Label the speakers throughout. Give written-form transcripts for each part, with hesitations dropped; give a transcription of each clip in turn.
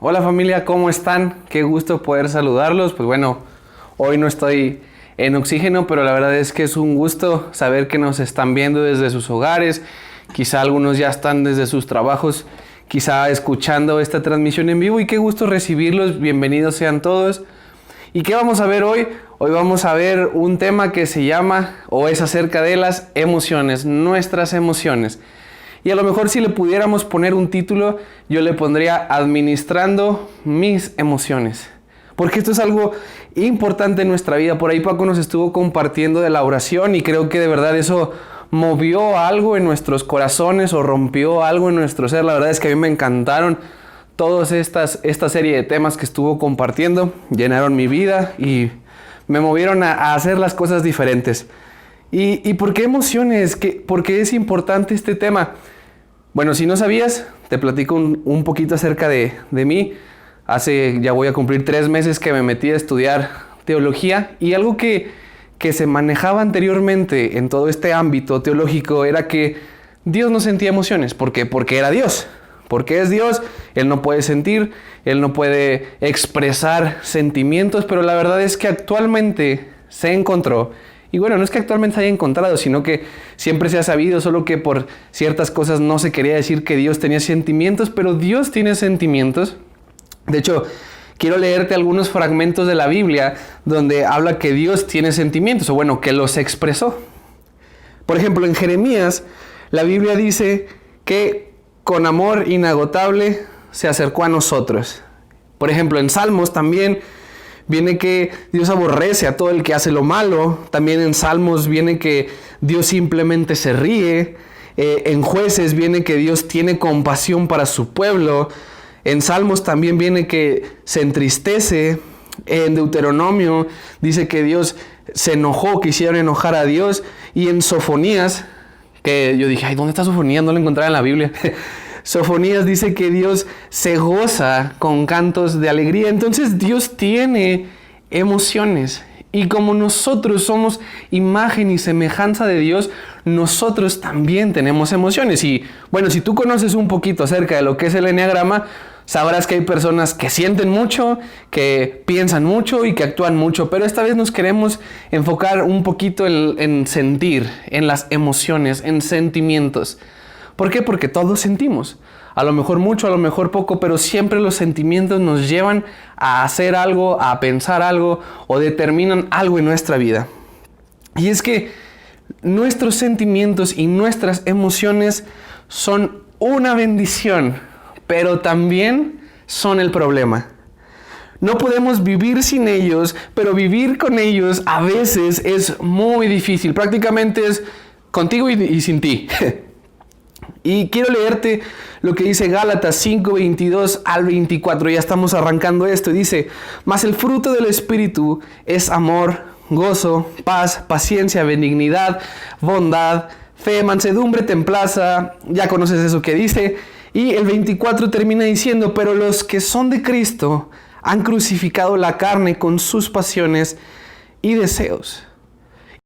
Speaker 1: Hola familia, ¿cómo están? Qué gusto poder saludarlos. Pues bueno, hoy no estoy en oxígeno, pero la verdad es que es un gusto saber que nos están viendo desde sus hogares. Quizá algunos ya están desde sus trabajos, quizá escuchando esta transmisión en vivo, y qué gusto recibirlos. Bienvenidos sean todos. ¿Y qué vamos a ver hoy? Hoy vamos a ver un tema que se llama, o es acerca de las emociones, nuestras emociones. Y a lo mejor si le pudiéramos poner un título, yo le pondría Administrando mis emociones. Porque esto es algo importante en nuestra vida. Por ahí Paco nos estuvo compartiendo de la oración y creo que de verdad eso movió algo en nuestros corazones o rompió algo en nuestro ser. La verdad es que a mí me encantaron todas esta serie de temas que estuvo compartiendo. Llenaron mi vida y me movieron a hacer las cosas diferentes. ¿Y por qué emociones? ¿Por qué es importante este tema? Bueno, si no sabías, te platico un poquito acerca de mí. Ya voy a cumplir 3 meses que me metí a estudiar teología, y algo que se manejaba anteriormente en todo este ámbito teológico era que Dios no sentía emociones. ¿Por qué? Porque era Dios. Porque es Dios, Él no puede sentir, Él no puede expresar sentimientos, pero la verdad es que actualmente se encontró. Y bueno, no es que actualmente se haya encontrado, sino que siempre se ha sabido, solo que por ciertas cosas no se quería decir que Dios tenía sentimientos, pero Dios tiene sentimientos. De hecho, quiero leerte algunos fragmentos de la Biblia donde habla que Dios tiene sentimientos, o bueno, que los expresó. Por ejemplo, en Jeremías, la Biblia dice que con amor inagotable se acercó a nosotros. Por ejemplo, en Salmos también viene que Dios aborrece a todo el que hace lo malo. También en Salmos viene que Dios simplemente se ríe. En Jueces viene que Dios tiene compasión para su pueblo. En Salmos también viene que se entristece. En Deuteronomio dice que Dios se enojó, quisieron enojar a Dios. Y en Sofonías, que yo dije, ay, ¿dónde está Sofonías? No lo encontraba en la Biblia. Sofonías dice que Dios se goza con cantos de alegría. Entonces Dios tiene emociones. Y como nosotros somos imagen y semejanza de Dios, nosotros también tenemos emociones. Y bueno, si tú conoces un poquito acerca de lo que es el eneagrama, sabrás que hay personas que sienten mucho, que piensan mucho y que actúan mucho. Pero esta vez nos queremos enfocar un poquito en sentir, en las emociones, en sentimientos. ¿Por qué? Porque todos sentimos. A lo mejor mucho, a lo mejor poco, pero siempre los sentimientos nos llevan a hacer algo, a pensar algo o determinan algo en nuestra vida. Y es que nuestros sentimientos y nuestras emociones son una bendición, pero también son el problema. No podemos vivir sin ellos, pero vivir con ellos a veces es muy difícil. Prácticamente es contigo y sin ti. Y quiero leerte lo que dice Gálatas 5, 22 al 24. Ya estamos arrancando esto. Dice: mas el fruto del Espíritu es amor, gozo, paz, paciencia, benignidad, bondad, fe, mansedumbre, templanza. Ya conoces eso que dice. Y el 24 termina diciendo: pero los que son de Cristo han crucificado la carne con sus pasiones y deseos.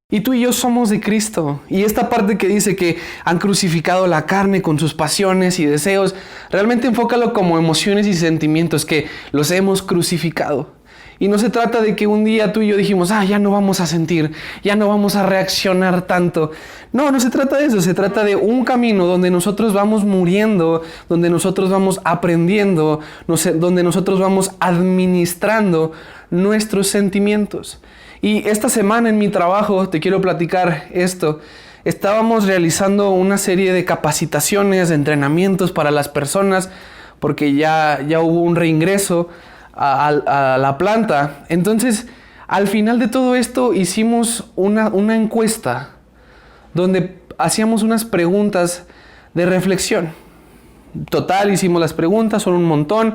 Speaker 1: Y tú y yo somos de Cristo. Y esta parte que dice que han crucificado la carne con sus pasiones y deseos, realmente enfócalo como emociones y sentimientos que los hemos crucificado. Y no se trata de que un día tú y yo dijimos, ya no vamos a sentir, ya no vamos a reaccionar tanto. No se trata de eso. Se trata de un camino donde nosotros vamos muriendo, donde nosotros vamos aprendiendo, donde nosotros vamos administrando nuestros sentimientos. Y esta semana en mi trabajo, te quiero platicar esto, estábamos realizando una serie de capacitaciones, de entrenamientos para las personas, porque ya hubo un reingreso a la planta. Entonces, al final de todo esto, hicimos una encuesta donde hacíamos unas preguntas de reflexión. Total, hicimos las preguntas, son un montón,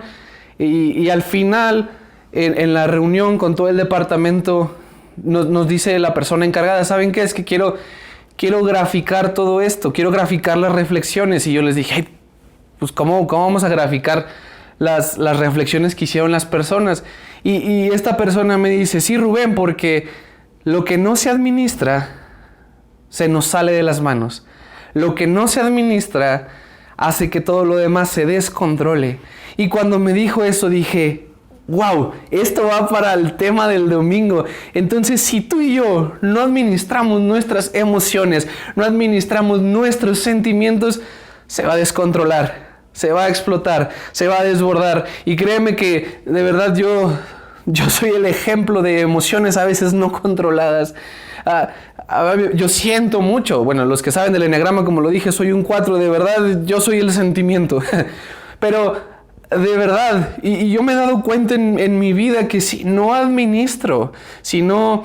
Speaker 1: y al final, en la reunión con todo el departamento, nos dice la persona encargada, ¿saben qué? Es que quiero graficar todo esto, quiero graficar las reflexiones. Y yo les dije, pues ¿cómo vamos a graficar las reflexiones que hicieron las personas? Y esta persona me dice, sí, Rubén, porque lo que no se administra se nos sale de las manos. Lo que no se administra hace que todo lo demás se descontrole. Y cuando me dijo eso dije, wow, esto va para el tema del domingo. Entonces, si tú y yo no administramos nuestras emociones, no administramos nuestros sentimientos, se va a descontrolar, se va a explotar, se va a desbordar. Y créeme que de verdad yo soy el ejemplo de emociones a veces no controladas. Yo siento mucho. Bueno, los que saben del eneagrama, como lo dije, soy un 4, de verdad, yo soy el sentimiento. Pero de verdad, y yo me he dado cuenta en mi vida que si no administro, si no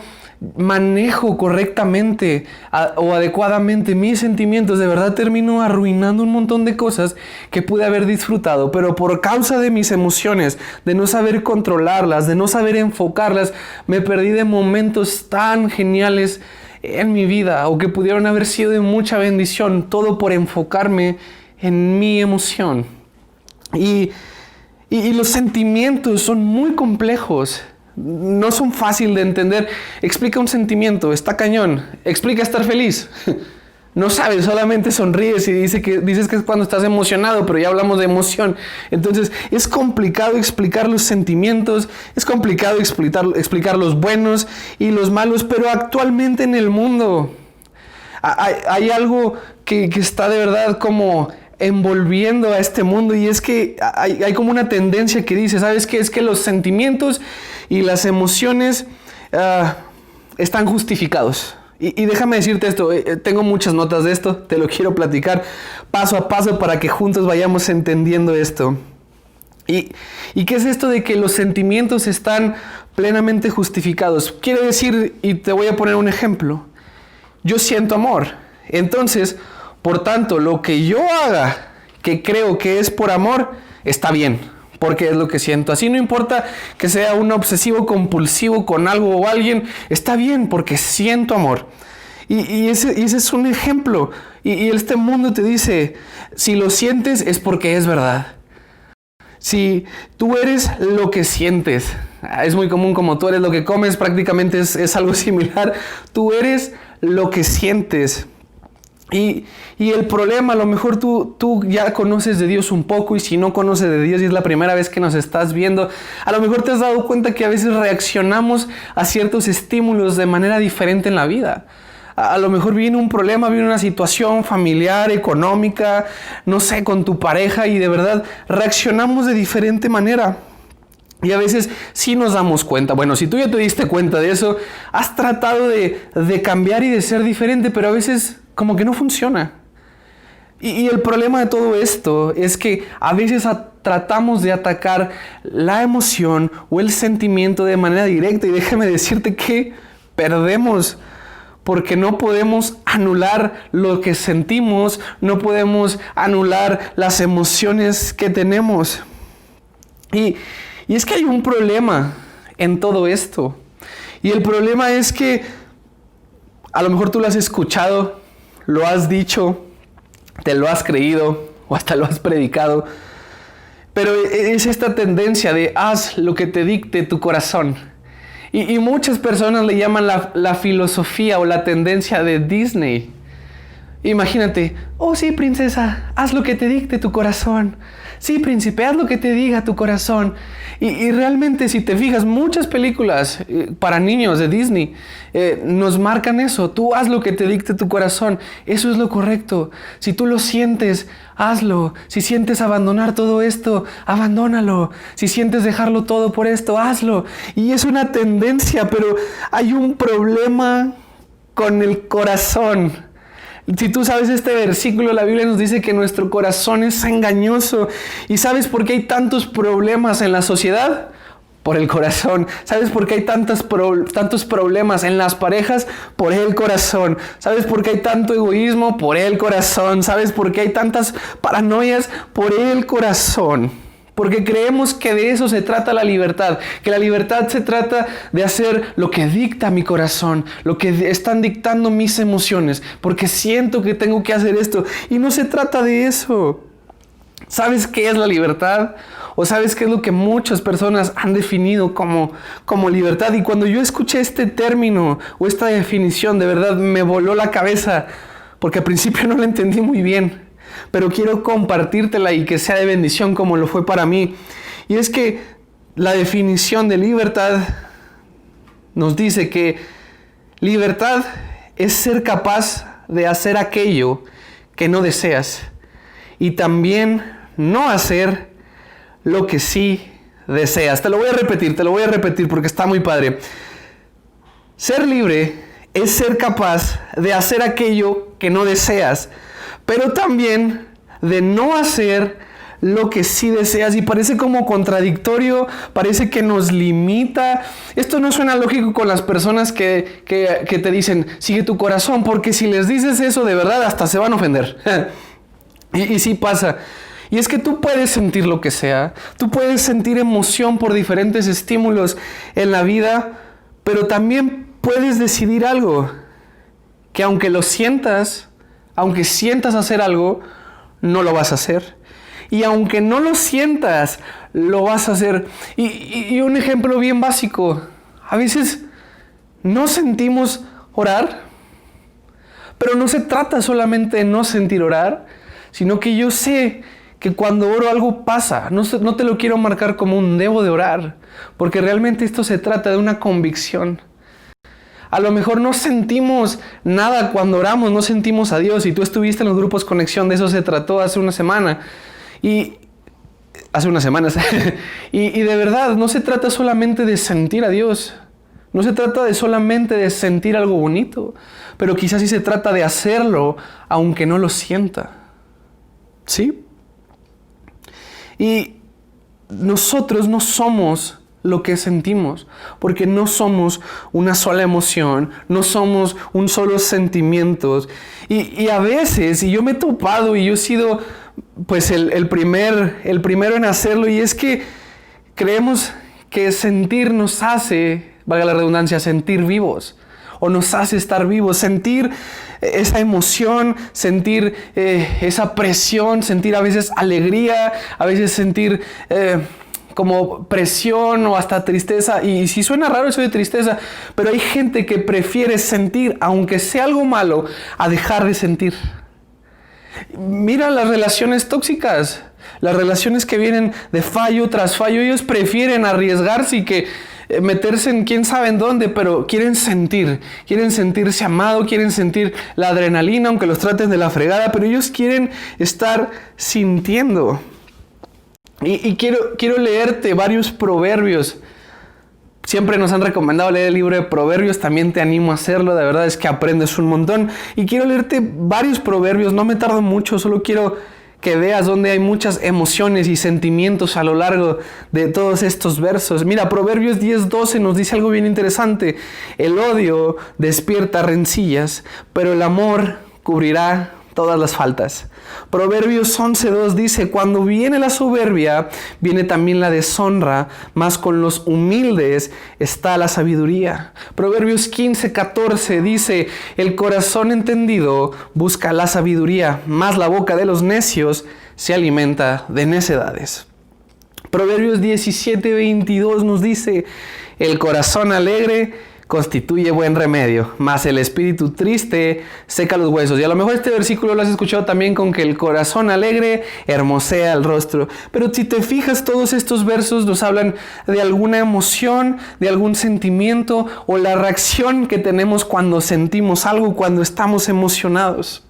Speaker 1: manejo correctamente o adecuadamente mis sentimientos, de verdad termino arruinando un montón de cosas que pude haber disfrutado, pero por causa de mis emociones, de no saber controlarlas, de no saber enfocarlas, me perdí de momentos tan geniales en mi vida, o que pudieron haber sido de mucha bendición, todo por enfocarme en mi emoción. Y los sentimientos son muy complejos. No son fácil de entender. Explica un sentimiento, está cañón. Explica estar feliz. No sabes, solamente sonríes y dices que es cuando estás emocionado, pero ya hablamos de emoción. Entonces, es complicado explicar los sentimientos, es complicado explicar los buenos y los malos, pero actualmente en el mundo hay algo que está de verdad como envolviendo a este mundo, y es que hay como una tendencia que dice, ¿sabes qué? Es que los sentimientos y las emociones están justificados. Y déjame decirte esto, tengo muchas notas de esto, te lo quiero platicar paso a paso para que juntos vayamos entendiendo esto. ¿Y qué es esto de que los sentimientos están plenamente justificados? Quiere decir, y te voy a poner un ejemplo, yo siento amor, entonces, por tanto, lo que yo haga que creo que es por amor, está bien, porque es lo que siento. Así no importa que sea un obsesivo compulsivo con algo o alguien, está bien porque siento amor. Y ese es un ejemplo. Y este mundo te dice, si lo sientes es porque es verdad. Si tú eres lo que sientes, es muy común, como tú eres lo que comes, prácticamente es algo similar. Tú eres lo que sientes. Y el problema, a lo mejor tú ya conoces de Dios un poco, y si no conoces de Dios y es la primera vez que nos estás viendo, a lo mejor te has dado cuenta que a veces reaccionamos a ciertos estímulos de manera diferente en la vida. A lo mejor viene un problema, viene una situación familiar, económica, no sé, con tu pareja, y de verdad reaccionamos de diferente manera. Y a veces sí nos damos cuenta. Bueno, si tú ya te diste cuenta de eso, has tratado de cambiar y de ser diferente, pero a veces como que no funciona. Y el problema de todo esto es que a veces tratamos de atacar la emoción o el sentimiento de manera directa, y déjame decirte que perdemos, porque no podemos anular lo que sentimos, no podemos anular las emociones que tenemos. Y es que hay un problema en todo esto. Y el problema es que a lo mejor tú lo has escuchado, lo has dicho, te lo has creído o hasta lo has predicado, pero es esta tendencia de haz lo que te dicte tu corazón. Y muchas personas le llaman la filosofía o la tendencia de Disney. Imagínate, oh sí, princesa, haz lo que te dicte tu corazón. Sí, príncipe, haz lo que te diga tu corazón. Y realmente, si te fijas, muchas películas para niños de Disney nos marcan eso. Tú haz lo que te dicte tu corazón. Eso es lo correcto. Si tú lo sientes, hazlo. Si sientes abandonar todo esto, abandónalo. Si sientes dejarlo todo por esto, hazlo. Y es una tendencia, pero hay un problema con el corazón. Si tú sabes este versículo, la Biblia nos dice que nuestro corazón es engañoso. ¿Y sabes por qué hay tantos problemas en la sociedad? Por el corazón. ¿Sabes por qué hay tantos problemas en las parejas? Por el corazón. ¿Sabes por qué hay tanto egoísmo? Por el corazón. ¿Sabes por qué hay tantas paranoias? Por el corazón. Porque creemos que de eso se trata la libertad, que la libertad se trata de hacer lo que dicta mi corazón, lo que están dictando mis emociones, porque siento que tengo que hacer esto, y no se trata de eso. ¿Sabes qué es la libertad? ¿O sabes qué es lo que muchas personas han definido como libertad? Y cuando yo escuché este término o esta definición, de verdad me voló la cabeza, porque al principio no la entendí muy bien. pero quiero compartírtela y que sea de bendición como lo fue para mí. Y es que la definición de libertad nos dice que libertad es ser capaz de hacer aquello que no deseas y también no hacer lo que sí deseas. Te lo voy a repetir porque está muy padre. Ser libre es ser capaz de hacer aquello que no deseas, pero también de no hacer lo que sí deseas. Y parece como contradictorio, parece que nos limita. Esto no suena lógico con las personas que te dicen, sigue tu corazón, porque si les dices eso de verdad, hasta se van a ofender. y sí pasa. Y es que tú puedes sentir lo que sea, tú puedes sentir emoción por diferentes estímulos en la vida, pero también puedes decidir algo, que aunque lo sientas, aunque sientas hacer algo, no lo vas a hacer. Y aunque no lo sientas, lo vas a hacer. Y un ejemplo bien básico, a veces no sentimos orar, pero no se trata solamente de no sentir orar, sino que yo sé que cuando oro algo pasa. No te lo quiero marcar como un debo de orar, porque realmente esto se trata de una convicción. A lo mejor no sentimos nada cuando oramos, no sentimos a Dios. Y tú estuviste en los grupos Conexión, de eso se trató hace una semana. Hace unas semanas. y de verdad, no se trata solamente de sentir a Dios. No se trata de solamente de sentir algo bonito. Pero quizás sí se trata de hacerlo, aunque no lo sienta. ¿Sí? Y nosotros no somos lo que sentimos, porque no somos una sola emoción, no somos un solo sentimiento. Y a veces, y yo me he topado y yo he sido pues el primero en hacerlo, y es que creemos que sentir nos hace, valga la redundancia, sentir vivos, o nos hace estar vivos, sentir esa emoción, sentir esa presión, sentir a veces alegría, a veces sentir como presión o hasta tristeza. Y si suena raro eso de tristeza, pero hay gente que prefiere sentir, aunque sea algo malo, a dejar de sentir. Mira las relaciones tóxicas, las relaciones que vienen de fallo tras fallo. Ellos prefieren arriesgarse y que meterse en quién sabe en dónde, pero quieren sentirse amado, quieren sentir la adrenalina, aunque los traten de la fregada, pero ellos quieren estar sintiendo. Y quiero leerte varios proverbios. Siempre nos han recomendado leer el libro de Proverbios, también te animo a hacerlo, de verdad es que aprendes un montón. Y quiero leerte varios proverbios, no me tardo mucho, solo quiero que veas donde hay muchas emociones y sentimientos a lo largo de todos estos versos. Mira, Proverbios 10:12 nos dice algo bien interesante. El odio despierta rencillas, pero el amor cubrirá todas las faltas. Proverbios 11:2 dice, cuando viene la soberbia, viene también la deshonra, mas con los humildes está la sabiduría. Proverbios 15:14 dice, el corazón entendido busca la sabiduría, mas la boca de los necios se alimenta de necedades. Proverbios 17:22 nos dice, el corazón alegre constituye buen remedio, mas el espíritu triste seca los huesos. Y a lo mejor este versículo lo has escuchado también con que el corazón alegre hermosea el rostro. Pero si te fijas, todos estos versos nos hablan de alguna emoción, de algún sentimiento o la reacción que tenemos cuando sentimos algo, cuando estamos emocionados.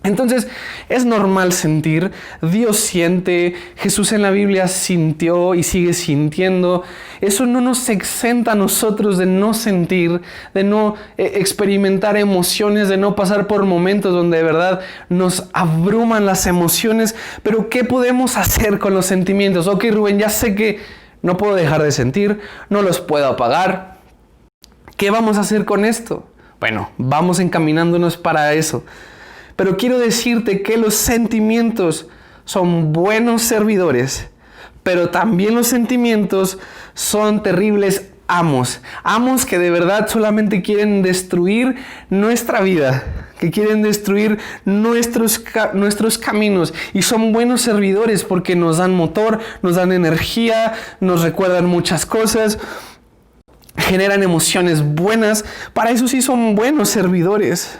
Speaker 1: Entonces, es normal sentir, Dios siente, Jesús en la Biblia sintió y sigue sintiendo. Eso no nos exenta a nosotros de no sentir, de no experimentar emociones, de no pasar por momentos donde de verdad nos abruman las emociones. Pero, ¿qué podemos hacer con los sentimientos? Ok, Rubén, ya sé que no puedo dejar de sentir, no los puedo apagar. ¿Qué vamos a hacer con esto? Bueno, vamos encaminándonos para eso. Pero quiero decirte que los sentimientos son buenos servidores, pero también los sentimientos son terribles amos. Amos que de verdad solamente quieren destruir nuestra vida, que quieren destruir nuestros caminos. Y son buenos servidores porque nos dan motor, nos dan energía, nos recuerdan muchas cosas, generan emociones buenas. Para eso sí son buenos servidores.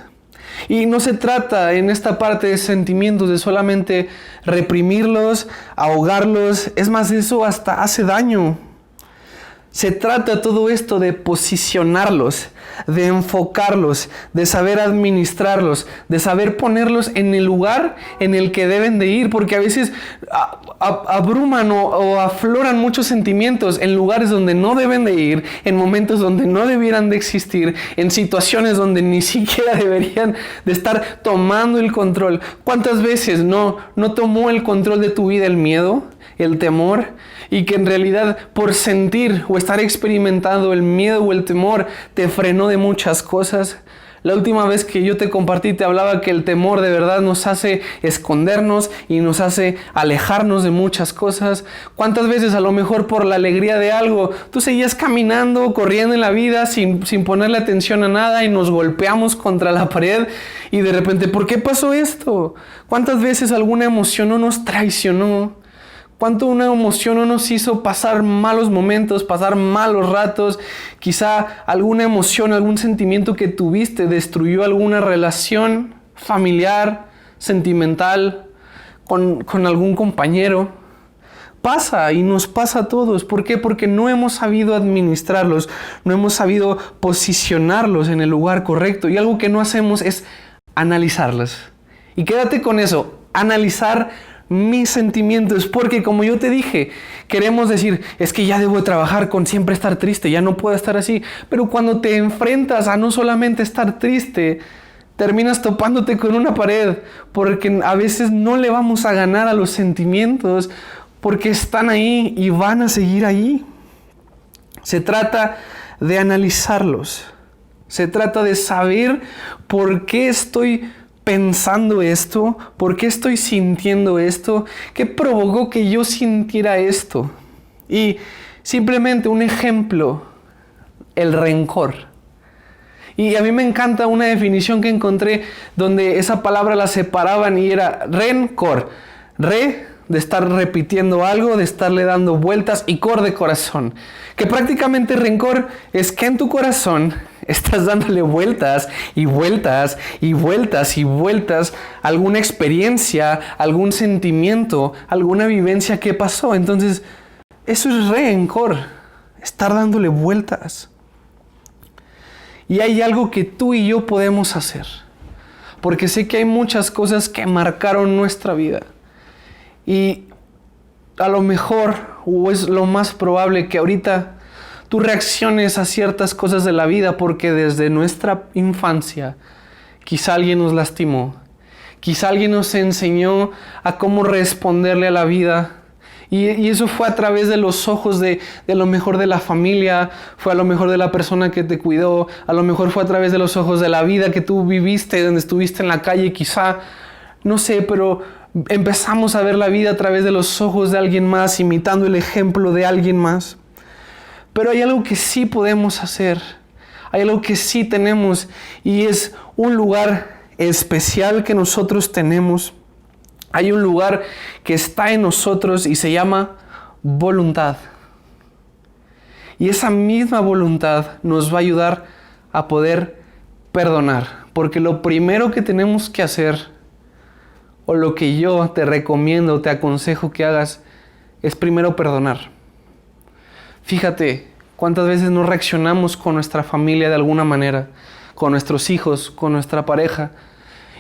Speaker 1: Y no se trata en esta parte de sentimientos de solamente reprimirlos, ahogarlos. Es más, eso hasta hace daño. Se trata todo esto de posicionarlos, de enfocarlos, de saber administrarlos, de saber ponerlos en el lugar en el que deben de ir, porque a veces abruman o afloran muchos sentimientos en lugares donde no deben de ir, en momentos donde no debieran de existir, en situaciones donde ni siquiera deberían de estar tomando el control. ¿Cuántas veces no tomó el control de tu vida el miedo, el temor? Y que en realidad por sentir o estar experimentando el miedo o el temor te frenó de muchas cosas. La última vez que yo te compartí te hablaba que el temor de verdad nos hace escondernos y nos hace alejarnos de muchas cosas. ¿Cuántas veces a lo mejor por la alegría de algo tú seguías caminando, corriendo en la vida sin ponerle atención a nada y nos golpeamos contra la pared y de repente ¿por qué pasó esto? ¿Cuántas veces alguna emoción no nos traicionó? ¿Cuánto una emoción no nos hizo pasar malos momentos, pasar malos ratos? Quizá alguna emoción, algún sentimiento que tuviste destruyó alguna relación familiar, sentimental, con algún compañero. Pasa y nos pasa a todos. ¿Por qué? Porque no hemos sabido administrarlos, no hemos sabido posicionarlos en el lugar correcto. Y algo que no hacemos es analizarlos. Y quédate con eso, analizar mis sentimientos, porque como yo te dije, queremos decir, es que ya debo trabajar con siempre estar triste, ya no puedo estar así, pero cuando te enfrentas a no solamente estar triste, terminas topándote con una pared, porque a veces no le vamos a ganar a los sentimientos, porque están ahí y van a seguir ahí. Se trata de analizarlos, se trata de saber por qué estoy pensando esto, ¿por qué estoy sintiendo esto? ¿Qué provocó que yo sintiera esto? Y simplemente un ejemplo, el rencor. Y a mí me encanta una definición que encontré donde esa palabra la separaban y era rencor. Re, de estar repitiendo algo, de estarle dando vueltas, y cor, de corazón. Que prácticamente rencor es que en tu corazón estás dándole vueltas y vueltas y vueltas y vueltas a alguna experiencia, algún sentimiento, alguna vivencia que pasó. Entonces, eso es rencor, estar dándole vueltas. Y hay algo que tú y yo podemos hacer, porque sé que hay muchas cosas que marcaron nuestra vida. Y a lo mejor, o es lo más probable, que ahorita tú reacciones a ciertas cosas de la vida porque desde nuestra infancia quizá alguien nos lastimó, quizá alguien nos enseñó a cómo responderle a la vida, y eso fue a través de los ojos de lo mejor de la familia, fue a lo mejor de la persona que te cuidó, a lo mejor fue a través de los ojos de la vida que tú viviste, donde estuviste en la calle quizá, no sé, pero empezamos a ver la vida a través de los ojos de alguien más, imitando el ejemplo de alguien más. Pero hay algo que sí podemos hacer, hay algo que sí tenemos, y es un lugar especial que nosotros tenemos. Hay un lugar que está en nosotros y se llama voluntad. Y esa misma voluntad nos va a ayudar a poder perdonar. Porque lo primero que tenemos que hacer, o lo que yo te recomiendo, te aconsejo que hagas, es primero perdonar. Fíjate cuántas veces no reaccionamos con nuestra familia de alguna manera, con nuestros hijos, con nuestra pareja.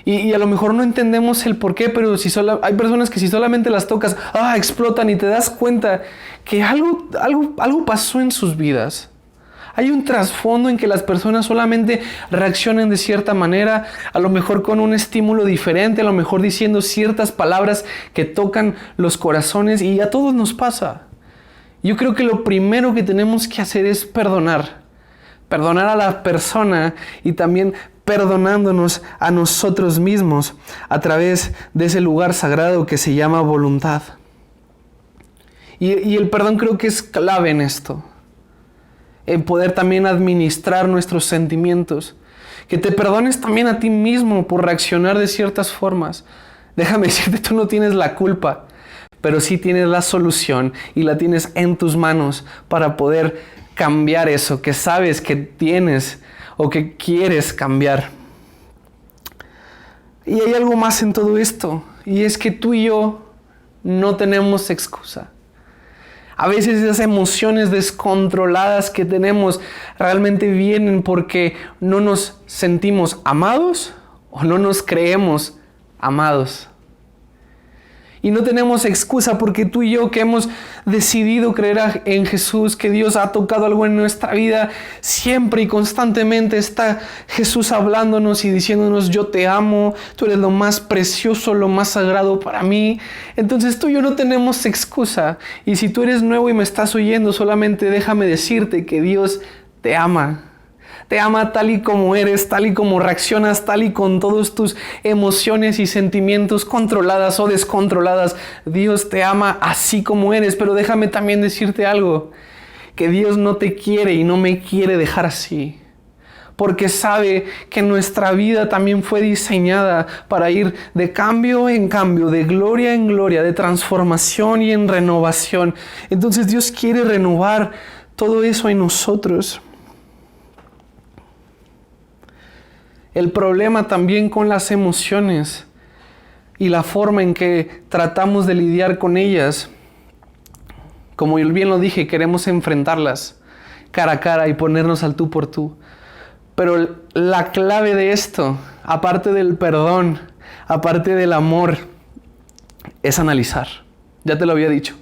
Speaker 1: Y a lo mejor no entendemos el por qué, pero hay personas que si solamente las tocas, explotan, y te das cuenta que algo pasó en sus vidas. Hay un trasfondo en que las personas solamente reaccionan de cierta manera, a lo mejor con un estímulo diferente, a lo mejor diciendo ciertas palabras que tocan los corazones, y a todos nos pasa. Yo creo que lo primero que tenemos que hacer es perdonar a la persona, y también perdonándonos a nosotros mismos a través de ese lugar sagrado que se llama voluntad. Y el perdón creo que es clave en esto, en poder también administrar nuestros sentimientos. Que te perdones también a ti mismo por reaccionar de ciertas formas. Déjame decirte, tú no tienes la culpa, pero sí tienes la solución, y la tienes en tus manos para poder cambiar eso que sabes que tienes o que quieres cambiar. Y hay algo más en todo esto, y es que tú y yo no tenemos excusa. A veces esas emociones descontroladas que tenemos realmente vienen porque no nos sentimos amados o no nos creemos amados. Y no tenemos excusa porque tú y yo que hemos decidido creer en Jesús, que Dios ha tocado algo en nuestra vida, siempre y constantemente está Jesús hablándonos y diciéndonos: yo te amo, tú eres lo más precioso, lo más sagrado para mí. Entonces tú y yo no tenemos excusa. Y si tú eres nuevo y me estás oyendo, solamente déjame decirte que Dios te ama. Te ama tal y como eres, tal y como reaccionas, tal y con todas tus emociones y sentimientos controladas o descontroladas. Dios te ama así como eres, pero déjame también decirte algo, que Dios no te quiere y no me quiere dejar así. Porque sabe que nuestra vida también fue diseñada para ir de cambio en cambio, de gloria en gloria, de transformación y en renovación. Entonces Dios quiere renovar todo eso en nosotros. El problema también con las emociones y la forma en que tratamos de lidiar con ellas, como yo bien lo dije, queremos enfrentarlas cara a cara y ponernos al tú por tú. Pero la clave de esto, aparte del perdón, aparte del amor, es analizar. Ya te lo había dicho.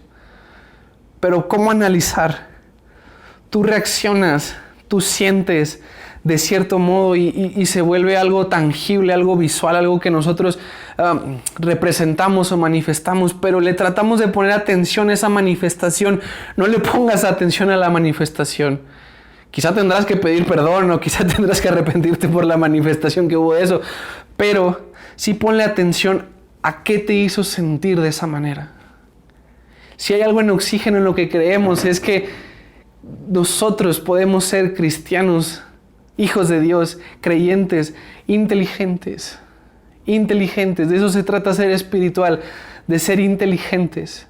Speaker 1: Pero ¿cómo analizar? Tú reaccionas, tú sientes de cierto modo y se vuelve algo tangible, algo visual, algo que nosotros representamos o manifestamos, pero le tratamos de poner atención a esa manifestación. No le pongas atención a la manifestación. Quizá tendrás que pedir perdón o quizá tendrás que arrepentirte por la manifestación que hubo de eso, pero sí ponle atención a qué te hizo sentir de esa manera. Si hay algo en Oxígeno en lo que creemos es que nosotros podemos ser cristianos, hijos de Dios, creyentes, inteligentes. De eso se trata ser espiritual, de ser inteligentes.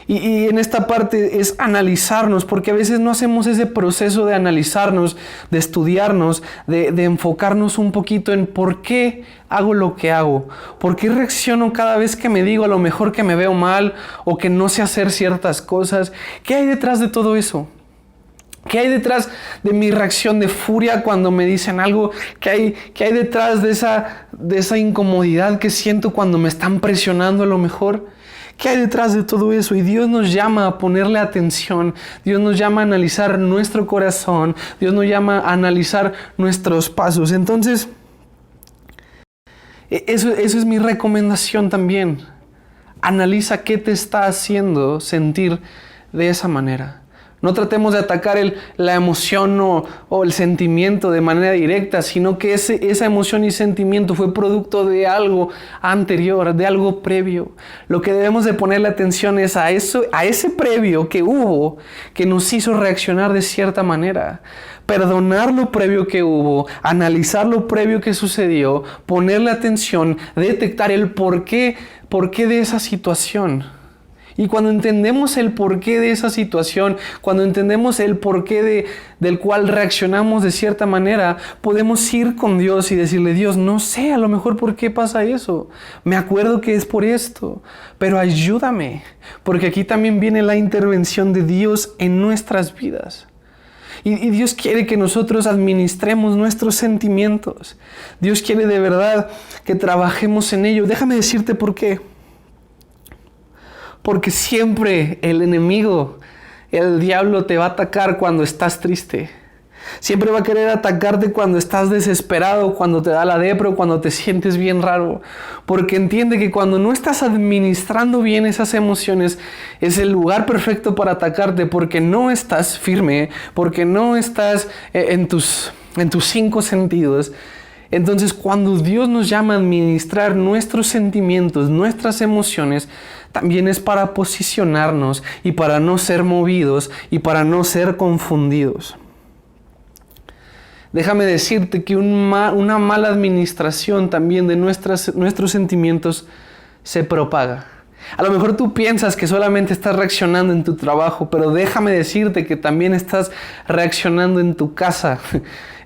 Speaker 1: Y en esta parte es analizarnos, porque a veces no hacemos ese proceso de analizarnos, de estudiarnos, de enfocarnos un poquito en por qué hago lo que hago, por qué reacciono cada vez que me digo a lo mejor que me veo mal o que no sé hacer ciertas cosas. ¿Qué hay detrás de todo eso? ¿Qué hay detrás de mi reacción de furia cuando me dicen algo? ¿Qué hay detrás de esa incomodidad que siento cuando me están presionando a lo mejor? ¿Qué hay detrás de todo eso? Y Dios nos llama a ponerle atención. Dios nos llama a analizar nuestro corazón. Dios nos llama a analizar nuestros pasos. Entonces, eso es mi recomendación también. Analiza qué te está haciendo sentir de esa manera. No tratemos de atacar la emoción o el sentimiento de manera directa, sino que esa emoción y sentimiento fue producto de algo anterior, de algo previo. Lo que debemos de ponerle atención es a ese previo que hubo, que nos hizo reaccionar de cierta manera. Perdonar lo previo que hubo, analizar lo previo que sucedió, ponerle atención, detectar el porqué de esa situación. Y cuando entendemos el porqué de esa situación, cuando entendemos el porqué del cual reaccionamos de cierta manera, podemos ir con Dios y decirle: Dios, no sé a lo mejor por qué pasa eso. Me acuerdo que es por esto, pero ayúdame. Porque aquí también viene la intervención de Dios en nuestras vidas. Y Dios quiere que nosotros administremos nuestros sentimientos. Dios quiere de verdad que trabajemos en ello. Déjame decirte por qué. Porque siempre el enemigo, el diablo, te va a atacar cuando estás triste. Siempre va a querer atacarte cuando estás desesperado, cuando te da la depre o cuando te sientes bien raro. Porque entiende que cuando no estás administrando bien esas emociones, es el lugar perfecto para atacarte, porque no estás firme, porque no estás en tus 5 sentidos. Entonces, cuando Dios nos llama a administrar nuestros sentimientos, nuestras emociones, también es para posicionarnos y para no ser movidos y para no ser confundidos. Déjame decirte que una mala administración también de nuestros sentimientos se propaga. A lo mejor tú piensas que solamente estás reaccionando en tu trabajo, pero déjame decirte que también estás reaccionando en tu casa.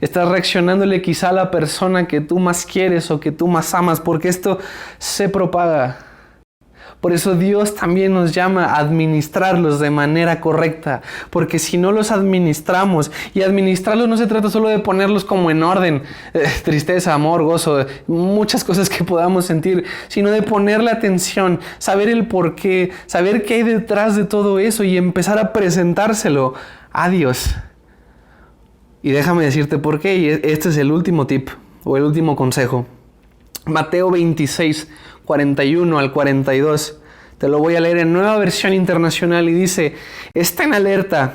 Speaker 1: Estás reaccionándole quizá a la persona que tú más quieres o que tú más amas, porque esto se propaga. Por eso Dios también nos llama a administrarlos de manera correcta, porque si no los administramos, y administrarlos no se trata solo de ponerlos como en orden, tristeza, amor, gozo, muchas cosas que podamos sentir, sino de ponerle atención, saber el porqué, saber qué hay detrás de todo eso y empezar a presentárselo a Dios. Y déjame decirte por qué, y este es el último tip o el último consejo. Mateo 26, 41 al 42. Te lo voy a leer en Nueva Versión Internacional y dice: estén alerta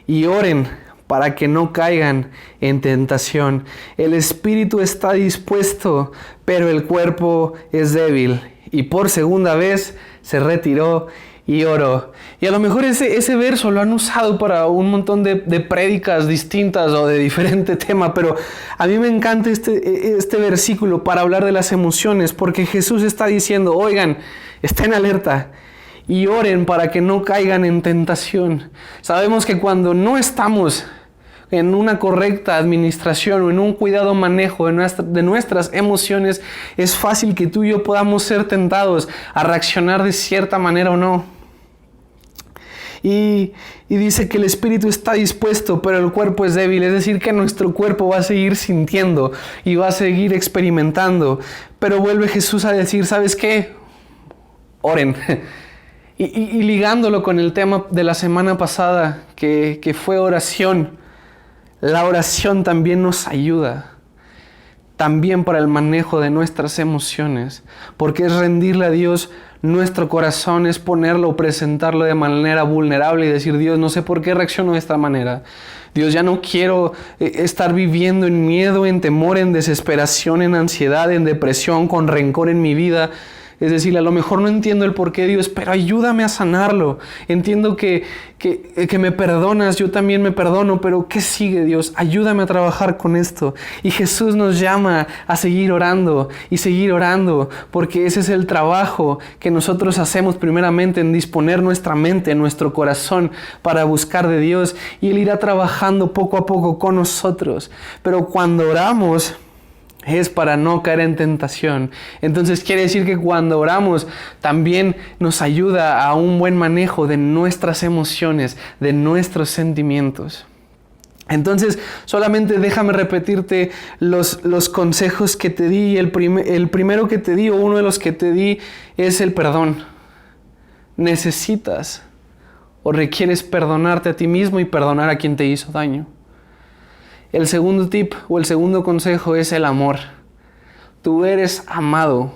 Speaker 1: y oren para que no caigan en tentación. El espíritu está dispuesto, pero el cuerpo es débil. Y por segunda vez se retiró y oró. Y a lo mejor ese verso lo han usado para un montón de prédicas distintas o de diferente tema, pero a mí me encanta este versículo para hablar de las emociones, porque Jesús está diciendo: oigan, estén alerta y oren para que no caigan en tentación. Sabemos que cuando no estamos en una correcta administración o en un cuidado manejo de nuestras emociones, es fácil que tú y yo podamos ser tentados a reaccionar de cierta manera o no. Y dice que el espíritu está dispuesto, pero el cuerpo es débil. Es decir, que nuestro cuerpo va a seguir sintiendo y va a seguir experimentando. Pero vuelve Jesús a decir: ¿sabes qué? Oren. Y ligándolo con el tema de la semana pasada, que fue oración. La oración también nos ayuda. También para el manejo de nuestras emociones. Porque es rendirle a Dios nuestro corazón, es ponerlo o presentarlo de manera vulnerable y decir: Dios, no sé por qué reacciono de esta manera. Dios, ya no quiero estar viviendo en miedo, en temor, en desesperación, en ansiedad, en depresión, con rencor en mi vida. Es decir, a lo mejor no entiendo el porqué, Dios, pero ayúdame a sanarlo. Entiendo que me perdonas, yo también me perdono, pero ¿qué sigue, Dios? Ayúdame a trabajar con esto. Y Jesús nos llama a seguir orando y seguir orando, porque ese es el trabajo que nosotros hacemos primeramente, en disponer nuestra mente, nuestro corazón para buscar de Dios, y Él irá trabajando poco a poco con nosotros. Pero cuando oramos, es para no caer en tentación. Entonces quiere decir que cuando oramos también nos ayuda a un buen manejo de nuestras emociones, de nuestros sentimientos. Entonces solamente déjame repetirte los consejos que te di. El primero que te di, o uno de los que te di, es el perdón. Necesitas o requieres perdonarte a ti mismo y perdonar a quien te hizo daño. El segundo tip o el segundo consejo es el amor. Tú eres amado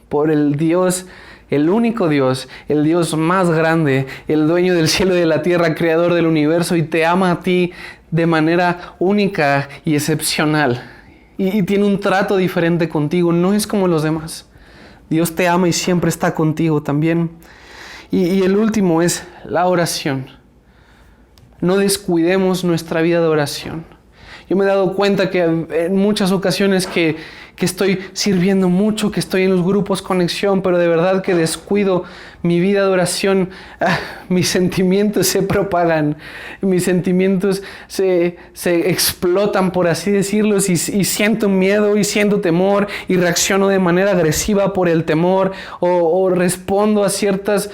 Speaker 1: por el Dios, el único Dios, el Dios más grande, el dueño del cielo y de la tierra, creador del universo, y te ama a ti de manera única y excepcional. Y tiene un trato diferente contigo, no es como los demás. Dios te ama y siempre está contigo también. Y el último es la oración. No descuidemos nuestra vida de oración. Yo me he dado cuenta que en muchas ocasiones que estoy sirviendo mucho, que estoy en los grupos conexión, pero de verdad que descuido mi vida de oración, mis sentimientos se propagan, mis sentimientos se explotan, por así decirlo, y siento miedo y siento temor y reacciono de manera agresiva por el temor, o respondo a ciertos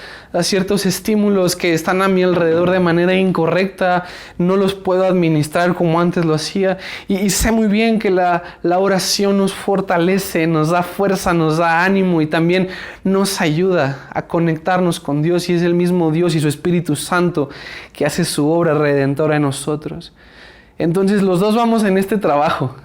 Speaker 1: estímulos que están a mi alrededor de manera incorrecta, no los puedo administrar como antes lo hacía, y sé muy bien que la oración nos fortalece, nos da fuerza, nos da ánimo y también nos ayuda a conectarnos con Dios, y es el mismo Dios y su Espíritu Santo que hace su obra redentora en nosotros. Entonces los dos vamos en este trabajo.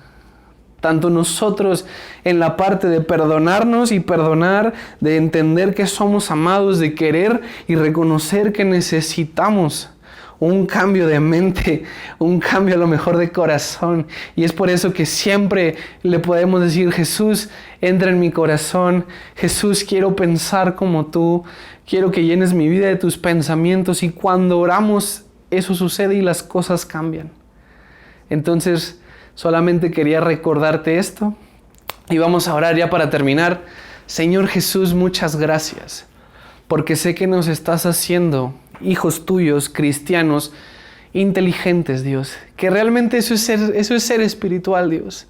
Speaker 1: Tanto nosotros en la parte de perdonarnos y perdonar, de entender que somos amados, de querer y reconocer que necesitamos un cambio de mente, un cambio a lo mejor de corazón. Y es por eso que siempre le podemos decir: Jesús, entra en mi corazón. Jesús, quiero pensar como tú. Quiero que llenes mi vida de tus pensamientos. Y cuando oramos, eso sucede y las cosas cambian. Entonces, solamente quería recordarte esto. Y vamos a orar ya para terminar. Señor Jesús, muchas gracias. porque sé que nos estás haciendo hijos tuyos, cristianos, inteligentes, Dios. Que realmente eso es ser espiritual, Dios.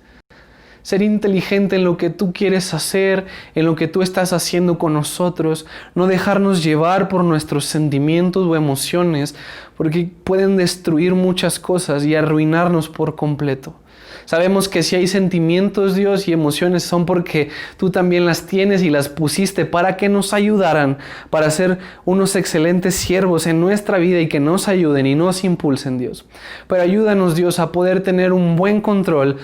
Speaker 1: Ser inteligente en lo que tú quieres hacer, en lo que tú estás haciendo con nosotros. No dejarnos llevar por nuestros sentimientos o emociones, porque pueden destruir muchas cosas y arruinarnos por completo. Sabemos que si hay sentimientos, Dios, y emociones son porque tú también las tienes y las pusiste para que nos ayudaran, para ser unos excelentes siervos en nuestra vida y que nos ayuden y nos impulsen, Dios. Pero ayúdanos, Dios, a poder tener un buen control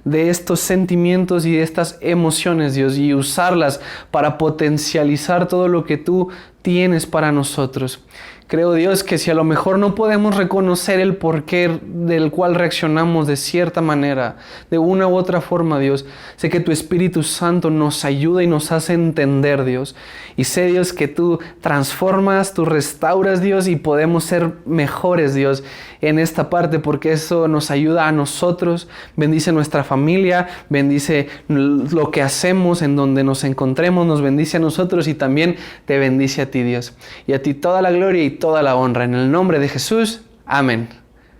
Speaker 1: de estos sentimientos y de estas emociones, Dios, y usarlas para potencializar todo lo que tú tienes para nosotros. Creo, Dios, que si a lo mejor no podemos reconocer el porqué del cual reaccionamos de cierta manera, de una u otra forma, Dios, sé que tu Espíritu Santo nos ayuda y nos hace entender, Dios. Y sé, Dios, que tú transformas, tú restauras, Dios, y podemos ser mejores, Dios, en esta parte, porque eso nos ayuda a nosotros, bendice nuestra familia, bendice lo que hacemos, en donde nos encontremos, nos bendice a nosotros y también te bendice a ti, Dios. Y a ti toda la gloria y toda la honra. En el nombre de Jesús, amén.